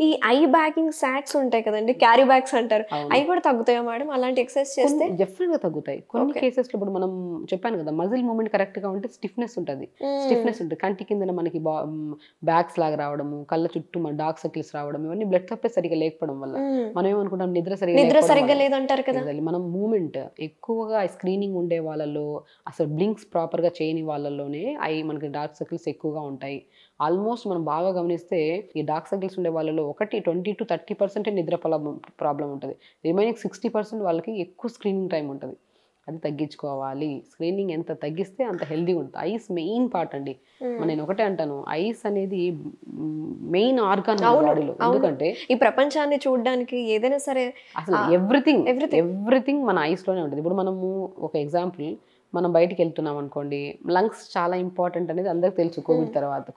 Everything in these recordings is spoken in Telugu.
ఈ ఐ బ్యాగింగ్ సాట్స్ ఉంటాయి కదండి, క్యారీ బ్యాగ్స్ అంటారు, అవి కూడా తగ్గుతాయా మేడం అలాంటి ఎక్సర్సైజ్ చేస్తే? డెఫినెట్ గా తగ్గుతాయి. కొన్ని కేసెస్ లో ఇప్పుడు మనం చెప్పాను కదా, మజిల్ మూమెంట్ కరెక్ట్ గా ఉంటే స్టిఫ్నెస్ ఉంటుంది. కంటి కింద మనకి బ్యాగ్స్ లాగా రావడము, కళ్ళ చుట్టూ మన డార్క్ సర్కిల్స్ రావడం, ఇవన్నీ బ్లడ్ సప్లై సరిగా లేకపోవడం వల్ల. మనం ఏమనుకుంటాం నిద్ర సరిగ్గా లేదంటారు కదా. మనం మూమెంట్ ఎక్కువగా స్క్రీనింగ్ ఉండే వాళ్ళలో, అసలు బ్లింక్స్ ప్రాపర్ గా చేయని వాళ్ళలోనే మనకి డార్క్ సర్కిల్స్ ఎక్కువగా ఉంటాయి. ఆల్మోస్ట్ మనం బాగా గమనిస్తే ఈ డార్క్ సర్కిల్స్ ఉండే వాళ్ళలో 20 to 30% నిద్ర ప్రాబ్లం ఉంటుంది. రిమైనింగ్ 60% వాళ్ళకి ఎక్కువ స్క్రీనింగ్ టైం ఉంటుంది. అది తగ్గించుకోవాలి. స్క్రీనింగ్ ఎంత తగ్గిస్తే అంత హెల్దీగా ఉంటుంది. ఐస్ మెయిన్ పార్ట్ అండి. నేను ఒకటే అంటాను, ఐస్ అనేది మెయిన్ ఆర్గాన్ బాడీలో. ఎందుకంటే ఈ ప్రపంచాన్ని చూడడానికి ఏదైనా సరే అసలు ఎవ్రీథింగ్ మన ఐస్ లోనే ఉంటుంది. ఇప్పుడు మనము ఒక ఎగ్జాంపుల్, మనం బయటికి వెళ్తున్నాం అనుకోండి, లంగ్స్ చాలా ఇంపార్టెంట్ అనేది అందరికి తెలుసు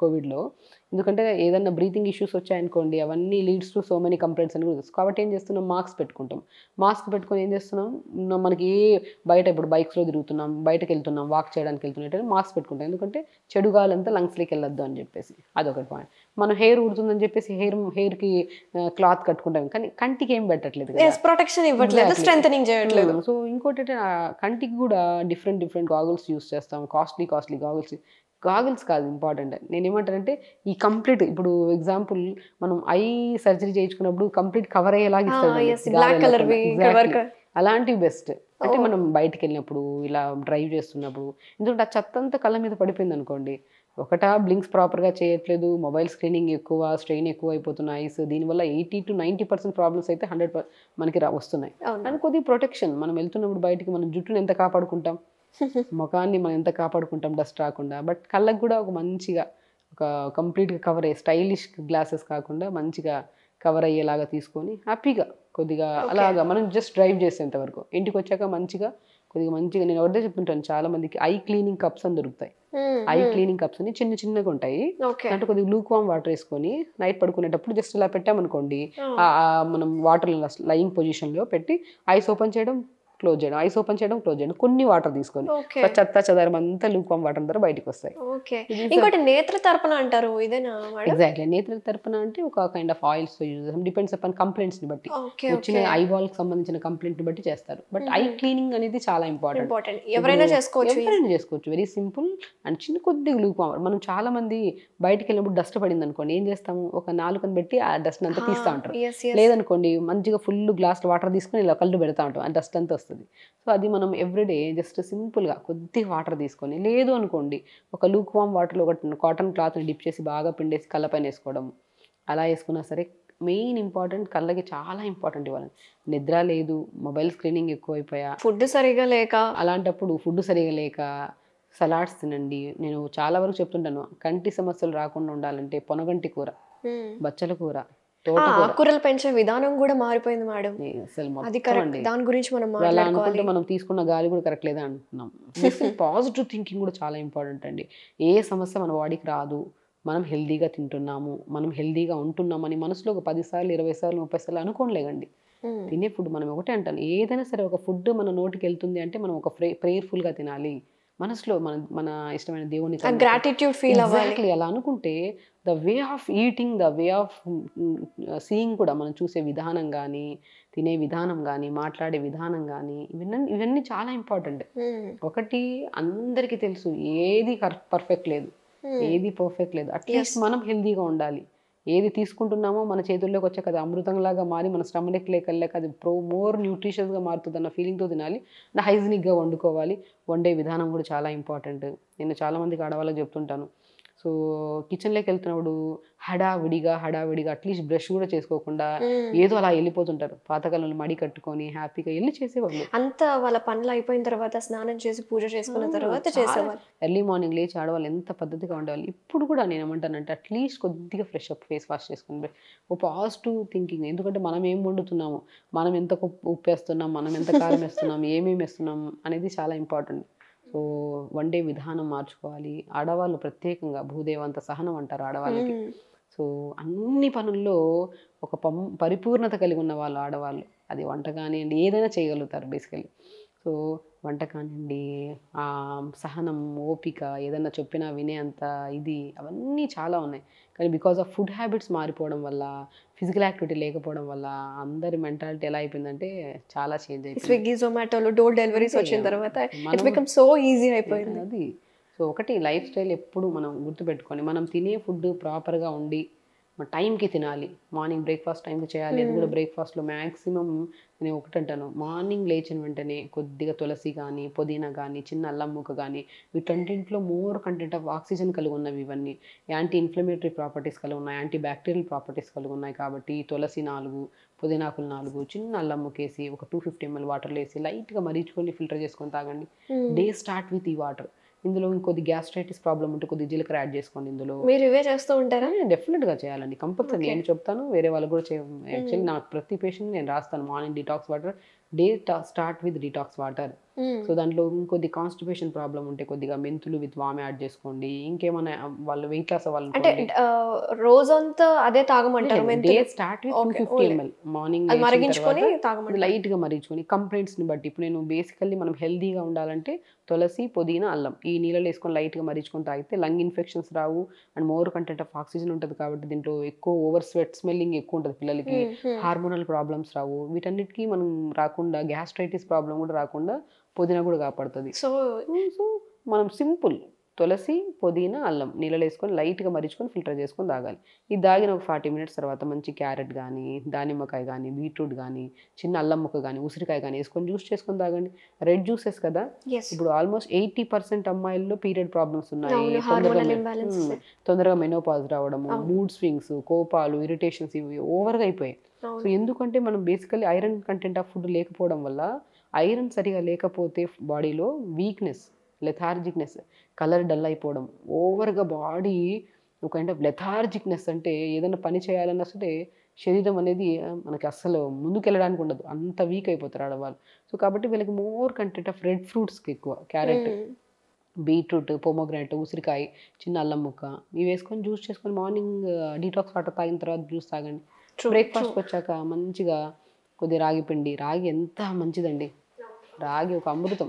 కోవిడ్లో. ఎందుకంటే ఏదైనా బ్రీతింగ్ ఇష్యూస్ వచ్చాయనుకోండి, అవన్నీ leads to so many complaints అని కూడా తెలుసు. కాబట్టి ఏం చేస్తున్నాం, మాస్క్ పెట్టుకుంటాం. మాస్క్ పెట్టుకొని ఏం చేస్తున్నాం, మనకి బయట ఇప్పుడు బైక్స్లో తిరుగుతున్నాం, బయటకు వెళ్తున్నాం, వాక్ చేయడానికి వెళ్తున్నట్టు మాస్క్ పెట్టుకుంటాం. ఎందుకంటే చెడు గాలంతా లంగ్స్లోకి వెళ్ళొద్దు అని చెప్పేసి. అదొకటి పాయింట్. మనం హెయిర్ ఊడుతుందని చెప్పేసి హెయిర్కి క్లాత్ కట్టుకుంటాం, కానీ కంటికి ఏం పెట్టట్లేదు, ప్రొటెక్షన్ ఇవ్వట్లేదు, స్ట్రెంథనింగ్ చేయట్లేదు. సో ఇంకోటి కంటికి కూడా డిఫరెంట్ గాగుల్స్ యూస్ చేస్తాం. కాస్ట్లీ గాగుల్స్ కాదు ఇంపార్టెంట్. నేను ఏమంటానంటే ఈ కంప్లీట్, ఇప్పుడు ఎగ్జాంపుల్ మనం ఐ సర్జరీ చేయించుకున్నప్పుడు కంప్లీట్ కవర్ అయ్యేలాగా ఇస్తారు, అలాంటివి బెస్ట్. అంటే మనం బయటకు వెళ్ళినప్పుడు, ఇలా డ్రైవ్ చేస్తున్నప్పుడు, ఎందుకంటే ఆ చెత్త అంతా కళ్ళ మీద పడిపోయింది అనుకోండి, బ్లింక్స్ ప్రాపర్గా చేయట్లేదు, మొబైల్ స్క్రీనింగ్ ఎక్కువ, స్ట్రెయిన్ ఎక్కువ అయిపోతున్నాయి ఐస్. దీనివల్ల 80 to 90% ప్రాబ్లమ్స్ అయితే 100 మనకి వస్తున్నాయి. కానీ కొద్దిగా ప్రొటెక్షన్, మనం వెళ్తున్నప్పుడు బయటికి మనం జుట్టును ఎంత కాపాడుకుంటాం, ముఖాన్ని మనం ఎంత కాపాడుకుంటాం డస్ట్ రాకుండా. బట్ కళ్ళకు కూడా ఒక మంచిగా కంప్లీట్గా కవర్ అయ్యే స్టైలిష్ గ్లాసెస్ కాకుండా మంచిగా కవర్ అయ్యేలాగా తీసుకొని హ్యాపీగా కొద్దిగా అలాగా మనం జస్ట్ డ్రైవ్ చేసేంత వరకు, ఇంటికి వచ్చాక మంచిగా నేను ఎవరిదే చెప్తుంటాను, చాలా మందికి ఐ క్లీనింగ్ కప్స్ అని దొరుకుతాయి. ఐ క్లీనింగ్ కప్స్ అని చిన్నగా ఉంటాయి. అంటే కొద్దిగా లూక్ వామ్ వాటర్ వేసుకొని నైట్ పడుకునేటప్పుడు జస్ట్ ఇలా పెట్టామనుకోండి, మనం వాటర్ లయింగ్ పొజిషన్ లో పెట్టి ఐస్ ఓపెన్ చేయడం, క్లోజ్ చేయడం, ఐస్ ఓపెన్ చేయడం, క్లోజ్ చేయడం, కొన్ని వాటర్ తీసుకొని చెత్త చెదారం అంతా లూక్ వామ్ వాటర్ ద్వారా బయటకు వస్తాయి. ఇంకోటి నేత్ర తర్పణ అంటారు, ఇదేనా? ఎగ్జాక్ట్లీ. నేత్ర తర్పణ అంటే ఒక కైండ్ ఆఫ్ ఆయిల్స్ యూజ్ చేస్తాం, డిపెండ్స్ అపాన్ కంప్లైంట్స్ ని బట్టి, వచ్చిన ఐ బాల్ కి సంబంధించిన కంప్లైంట్ ని బట్టి చేస్తారు. బట్ ఐ క్లీనింగ్ అనేది చాలా ఇంపార్టెంట్. ఎవరైనా చేసుకోవచ్చు, వెరీ సింపుల్ అండ్ కొద్దిగా లూక్ వామ్. మనం చాలా మంది బయటకు వెళ్ళినప్పుడు డస్ట్ పడింది అనుకోండి, ఏం చేస్తాము, ఒక నాలుకని పెట్టి ఆ డస్ట్ అంతా తీస్తూ ఉంటారు. లేదనుకోండి, మంచిగా ఫుల్ గ్లాస్ వాటర్ తీసుకొని ఇలా కళ్ళు పెడతా ఉంటాం, ఆ డస్ట్ అంతా వస్తుంది. సో అది మనం ఎవ్రీడే జస్ట్ సింపుల్గా కొద్దిగా వాటర్ తీసుకొని, లేదు అనుకోండి ఒక లూక్ వామ్ వాటర్లో ఒక కాటన్ క్లాత్ని డిప్ చేసి బాగా పిండేసి కళ్ళపైన వేసుకోవడం, అలా వేసుకున్నా సరే. మెయిన్ ఇంపార్టెంట్, కళ్ళకి చాలా ఇంపార్టెంట్ ఇవ్వాలి. నిద్ర లేదు, మొబైల్ స్క్రీనింగ్ ఎక్కువైపోయా, ఫుడ్ సరిగా లేక, అలాంటప్పుడు ఫుడ్ సరిగా లేక సలాడ్స్ తినండి. నేను చాలా వరకు చెప్తుంటాను, కంటి సమస్యలు రాకుండా ఉండాలంటే పొనగంటి కూర, బచ్చల కూర, ఆకుకూరలు పెంచే విధానం కూడా మారిపోయింది మేడం. అది కరెక్ట్, దాని గురించి మనం మాట్లాడుకోవాలి. మనం తీసుకున్న గాలి కూడా కరెక్ట్ లేదా అంటున్నాం. పాజిటివ్ థింకింగ్ కూడా చాలా ఇంపార్టెంట్ అండి. ఏ సమస్య మన బాడీకి రాదు, మనం హెల్దీగా తింటున్నాము, మనం హెల్దీగా ఉంటున్నామని మనసులో ఒక 10 సార్లు 20 సార్లు 30 సార్లు అనుకోలేదండి. తినే ఫుడ్ మనం ఒకటే అంటాను, ఏదైనా సరే ఒక ఫుడ్ మన నోటికి వెళ్తుంది అంటే మనం ఒక ప్రేయర్ఫుల్గా తినాలి. మనసులో మన ఇష్టమైన దేవుని గ్రాటిట్యూడ్ ఫీల్ అవ్వాలి. అలా అనుకుంటే the way of eating, the way of seeing కూడా, మనం చూసే విధానం కానీ, తినే విధానం కానీ, మాట్లాడే విధానం కానీ, ఇవన్నీ చాలా ఇంపార్టెంట్. ఒకటి అందరికీ తెలుసు, ఏది పర్ఫెక్ట్ లేదు, అట్లీస్ట్ మనం హెల్దీగా ఉండాలి. ఏది తీసుకుంటున్నామో మన చేతుల్లోకి వచ్చాక అది అమృతంలాగా మారి మన స్టమక్ వెళ్ళాక అది మోర్ న్యూట్రిషియస్గా మారుతుంది అన్న ఫీలింగ్తో తినాలి. హైజీనిక్గా వండుకోవాలి. వండే విధానం కూడా చాలా ఇంపార్టెంట్. నేను చాలామందికి ఆడవాళ్ళకి చెప్తుంటాను, సో కిచెన్లోకి వెళ్తున్నప్పుడు హడావిడిగా అట్లీస్ట్ బ్రష్ కూడా చేసుకోకుండా ఏదో అలా వెళ్ళిపోతుంటారు. పాతకాలంలో మడి కట్టుకొని హ్యాపీగా వెళ్ళి చేసేవాళ్ళు. అంతా వాళ్ళ పనులు అయిపోయిన తర్వాత స్నానం చేసి పూజ చేసుకున్న తర్వాత చేసేవాళ్ళు. ఎర్లీ మార్నింగ్ లేచి ఆడవాళ్ళు ఎంత పద్ధతిగా ఉండేవాళ్ళు. ఇప్పుడు కూడా నేను ఏమంటానంటే అట్లీస్ట్ కొద్దిగా ఫ్రెష్ అప్, ఫేస్ వాష్ చేసుకుని ఓ పాజిటివ్ థింకింగ్. ఎందుకంటే మనం ఏం వండుతున్నాము, మనం ఎంత ఉప్పు వేస్తున్నాం, మనం ఎంత కారం వేస్తున్నాం, ఏమేమి వేస్తున్నాం అనేది చాలా ఇంపార్టెంట్. సో వండే విధానం మార్చుకోవాలి. ఆడవాళ్ళు ప్రత్యేకంగా భూదేవంత సహనం అంటారు ఆడవాళ్ళకి. సో అన్ని పనుల్లో ఒక పరిపూర్ణత కలిగి ఉన్న వాళ్ళు ఆడవాళ్ళు. అది వంట కానివ్వండి, ఏదైనా చేయగలుగుతారు బేసికలీ. సో వంట కానివ్వండి, సహనం, ఓపిక, ఏదన్నా చెప్పినా వినే అంత ఇది అవన్నీ చాలా ఉన్నాయి. కానీ బికాస్ ఆఫ్ ఫుడ్ హ్యాబిట్స్ మారిపోవడం వల్ల, ఫిజికల్ యాక్టివిటీ లేకపోవడం వల్ల అందరి మెంటాలిటీ ఎలా అయిపోయిందంటే చాలా చేంజ్ అయిపోయింది. స్విగ్గీ, జొమాటోలో డోర్ డెలివరీస్ వచ్చిన తర్వాత ఇట్స్ బికమ్ సో ఈజీ అయిపోయింది. అది సో ఒకటి లైఫ్ స్టైల్ ఎప్పుడు మనం గుర్తుపెట్టుకొని మనం తినే ఫుడ్ ప్రాపర్గా ఉండి టైంకి తినాలి. మార్నింగ్ బ్రేక్ఫాస్ట్ టైంకి చేయాలి. అది కూడా బ్రేక్ఫాస్ట్లో మ్యాక్సిమం నేను ఒకటి అంటాను, మార్నింగ్ లేచిన వెంటనే కొద్దిగా తులసి కానీ, పుదీనా కానీ, చిన్న అల్లం ముక్క కానీ, వీటన్నింటిలో మోర్ కంటెంట్ ఆఫ్ ఆక్సిజన్ కలిగి ఉన్నవి. ఇవన్నీ యాంటీ ఇన్ఫ్లమేటరీ ప్రాపర్టీస్ కలిగి ఉన్నాయి, యాంటీ బ్యాక్టీరియల్ ప్రాపర్టీస్ కలిగి ఉన్నాయి. కాబట్టి తులసి 4, పుదీనాకులు 4, చిన్న అల్లం ముక్కేసి ఒక 250 ml వాటర్లో వేసి లైట్గా మరిచుకొని ఫిల్టర్ చేసుకొని తాగండి. డే స్టార్ట్ విత్ ఈ వాటర్. ఇందులో ఇంకొద్ది గ్యాస్ట్రైటిస్ ప్రాబ్లం ఉంటే కొద్ది జీలకర్ర యాడ్ చేసుకోండి ఇందులో. మీరు ఇవే చేస్తూ ఉంటారా? డెఫినెట్గా చేయాలండి, కంపల్సరీ. నేను చెప్తాను, వేరే వాళ్ళు కూడా యాక్చువల్లీ నాకు ప్రతి పేషెంట్ నేను రాస్తాను morning detox water, day start with detox water. So దాంట్లో ఇంకొద్ది కాన్స్టిపేషన్ ప్రాబ్లం ఉంటే కొద్దిగా మెంతులు విత్ వామ్ యాడ్ చేసుకోండి. ఇంకేమైనా వాళ్ళు వెయిట్ లాస్ అంటే రోజంతా అదే తాగమంటారు? Day start with 250 ml morning మరిగించుకొని తాగమంటారు. లైట్గా మరిగించుకొని కంప్లైంట్స్ని బట్టి. ఇప్పుడు నేను బేసికల్లీ మనం హెల్తీగా ఉండాలంటే తులసి, పుదీనా, అల్లం ఈ నీళ్ళలో వేసుకొని లైట్గా మరిగించుకొని తాగితే lung infections Rao and more content of oxygen ఉంటుంది. కాబట్టి దీంట్లో ఎక్కువ ఓవర్ స్మెల్లింగ్ ఎక్కువ ఉంటుంది పిల్లలకి, హార్మోనల్ ప్రాబ్లమ్స్ రావు. వీటన్నిటికీ మనం రాకుండా, గ్యాస్ట్రైటిస్ ప్రాబ్లం కూడా రాకుండా పుదీనా కూడా కాపాడుతుంది. సో మనం సింపుల్ తులసి, పుదీనా, అల్లం నీళ్ళలో వేసుకొని లైట్గా మరిచుకొని ఫిల్టర్ చేసుకొని తాగాలి. ఇది తాగిన ఒక 40 minutes తర్వాత మంచి క్యారెట్ కానీ, దానిమ్మకాయ కానీ, బీట్రూట్ కానీ, చిన్న అల్లం ముక్క కానీ, ఉసిరికాయ కానీ వేసుకొని జ్యూస్ చేసుకొని తాగండి. రెడ్ జ్యూసెస్ కదా, ఇప్పుడు ఆల్మోస్ట్ 80% అమ్మాయిల్లో పీరియడ్ ప్రాబ్లమ్స్ ఉన్నాయి. తొందరగా మెనోపాజ్ రావడము, మూడ్ స్వింగ్స్, కోపాలు, ఇరిటేషన్స్ ఇవి ఓవర్గా అయిపోయాయి. సో ఎందుకంటే మనం basically iron content of food లేకపోవడం వల్ల, ఐరన్ సరిగా లేకపోతే బాడీలో వీక్నెస్, లెథార్జిక్నెస్, కలర్ డల్ అయిపోవడం, ఓవర్గా బాడీ ఒక కైండ్ ఆఫ్ లెథార్జిక్నెస్, అంటే ఏదైనా పని చేయాలన్నా సరే శరీరం అనేది మనకి అస్సలు ముందుకెళ్ళడానికి ఉండదు, అంత వీక్ అయిపోతారు ఆడవాళ్ళు. సో కాబట్టి వీళ్ళకి మోర్ కంటెంట్ ఆఫ్ రెడ్ ఫ్రూట్స్కి ఎక్కువ, క్యారెట్, బీట్రూట్, పొమోగ్రానైట్, ఉసిరికాయ, చిన్న అల్లం ముక్క ఇవి వేసుకొని జ్యూస్ చేసుకొని మార్నింగ్ డీటాక్స్ వాటర్ తాగిన తర్వాత జ్యూస్ తాగండి. బ్రేక్ఫాస్ట్కి వచ్చాక మంచిగా కొద్దిగా రాగి పిండి, రాగి ఎంత మంచిదండి, రాగి ఒక అమృతం.